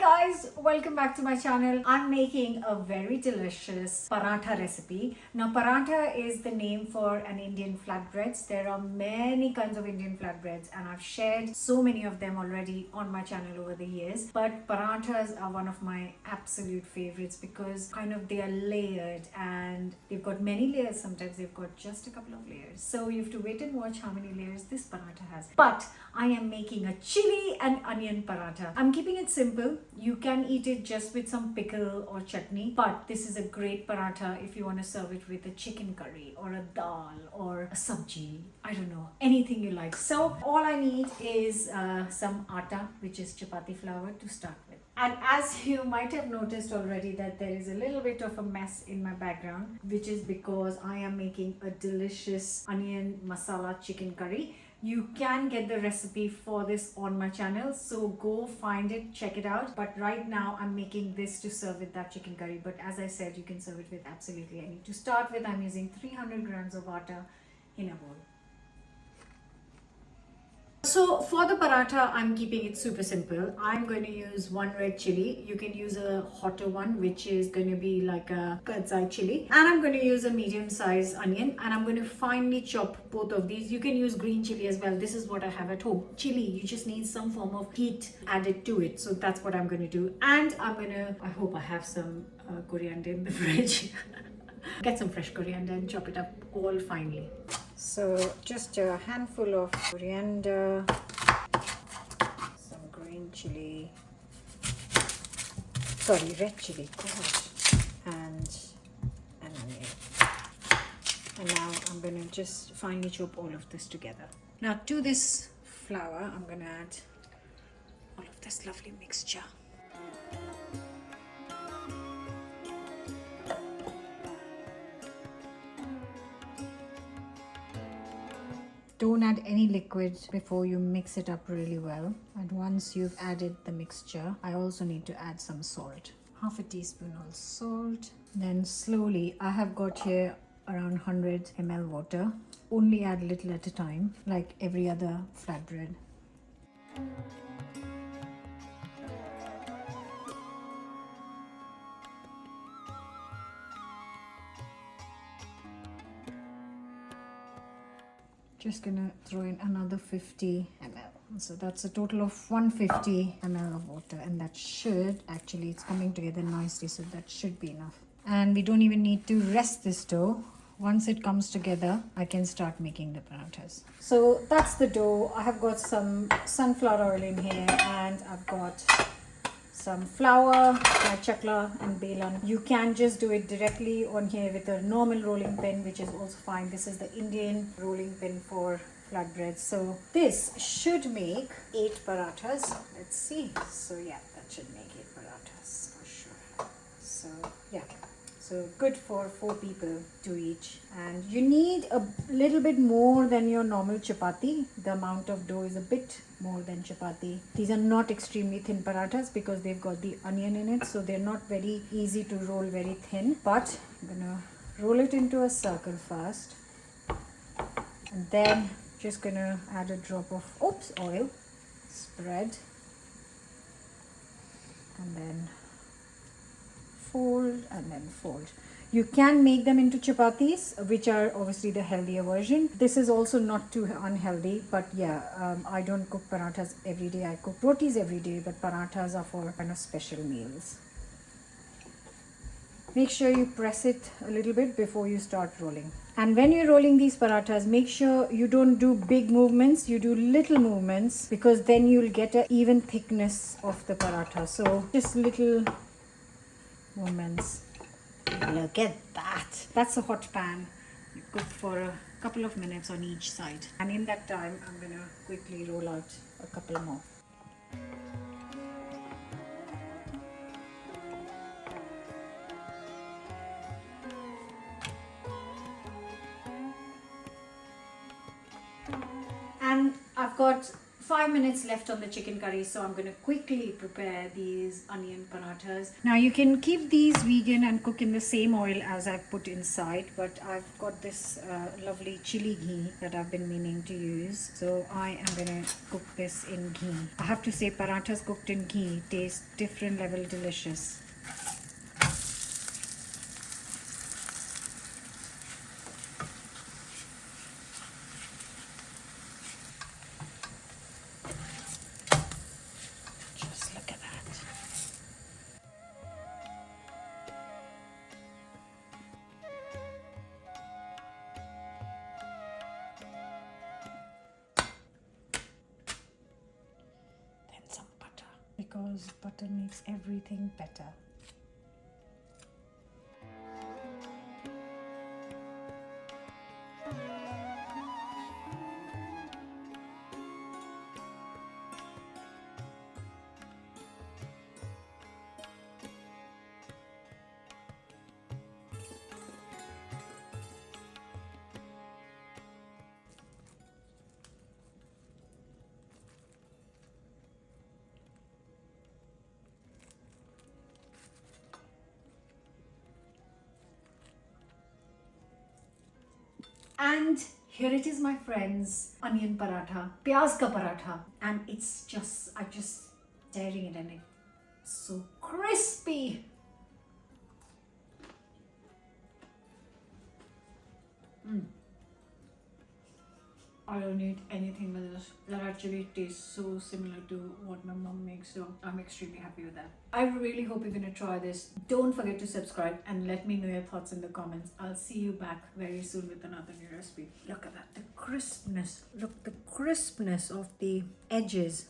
guys, welcome back to my channel. I'm making a very delicious paratha recipe. Now paratha is the name for an Indian flatbreads. There are many kinds of Indian flatbreads and I've shared so many of them already on my channel over the years. But parathas are one of my absolute favorites because kind of they are layered and they've got many layers. Sometimes they've got just a couple of layers. So you have to wait and watch how many layers this paratha has. But I am making a chili and onion paratha. I'm keeping it simple. You can eat it just with some pickle or chutney, but this is a great paratha if you want to serve it with a chicken curry or a dal or a sabji. I don't know, anything you like. So all I need is some atta, which is chapati flour, to start with. And as you might have noticed already that there is a little bit of a mess in my background, which is because I am making a delicious onion masala chicken curry. You can get the recipe for this on my channel, so go find it, check it out. But right now I'm making this to serve with that chicken curry, but as I said, you can serve it with absolutely any. To start with, I'm using 300 grams of atta in a bowl. So for the paratha, I'm keeping it super simple. I'm going to use one red chili. You can use a hotter one, which is going to be like a kadzai chili. And I'm going to use a medium size onion and I'm going to finely chop both of these. You can use green chili as well. This is what I have at home. Chili, you just need some form of heat added to it. So that's what I'm going to do. And I hope I have some coriander in the fridge. Get some fresh coriander and chop it up all finely. So just a handful of coriander, some green chili, red chili, and an onion. And now I'm going to just finely chop all of this together. Now to this flour, I'm going to add all of this lovely mixture. Don't add any liquid before you mix it up really well. And once you've added the mixture, I also need to add some salt. Half a teaspoon of salt. Then slowly, I have got here around 100 ml water. Only add little at a time, like every other flatbread. Just gonna throw in another 50 ml. So that's a total of 150 ml of water, and that should actually, it's coming together nicely, so that should be enough. And we don't even need to rest this dough. Once it comes together, I can start making the parathas. So that's the dough. I have got some sunflower oil in here, and I've got some flour, chakla and belan. You can just do it directly on here with a normal rolling pin, which is also fine. This is the Indian rolling pin for flatbreads. So this should make 8 parathas. Let's see. So yeah, that should make 8 parathas for sure. So yeah. So good for 4 people to each. And you need a little bit more than your normal chapati. The amount of dough is a bit more than chapati. These are not extremely thin parathas because they've got the onion in it. So they're not very easy to roll very thin. But I'm gonna roll it into a circle first. And then just gonna add a drop of oil. Spread. And then fold and then fold. You can make them into chapatis, which are obviously the healthier version. This is also not too unhealthy, but yeah, I don't cook parathas every day. I cook rotis every day, but parathas are for kind of special meals. Make sure you press it a little bit before you start rolling. And when you're rolling these parathas, make sure you don't do big movements, you do little movements, because then you'll get an even thickness of the paratha. So just little movements. Look at that. That's a hot pan. You cook for a couple of minutes on each side. And in that time, I'm going to quickly roll out a couple more. And I've got 5 minutes left on the chicken curry, so I'm going to quickly prepare these onion parathas. Now you can keep these vegan and cook in the same oil as I've put inside, but I've got this lovely chili ghee that I've been meaning to use, so I am going to cook this in ghee. I have to say, parathas cooked in ghee taste different level delicious. Just look at that. Then some butter, because butter makes everything better. And here it is, my friends, onion paratha, PYAAZ ka paratha, and it's just, I'm just staring at it, it's so crispy. I don't eat anything with this. That actually tastes so similar to what my mom makes, so I'm extremely happy with that. I really hope you're gonna try this. Don't forget to subscribe and let me know your thoughts in the comments. I'll see you back very soon with another new recipe. Look at that, the crispness. Look, the crispness of the edges.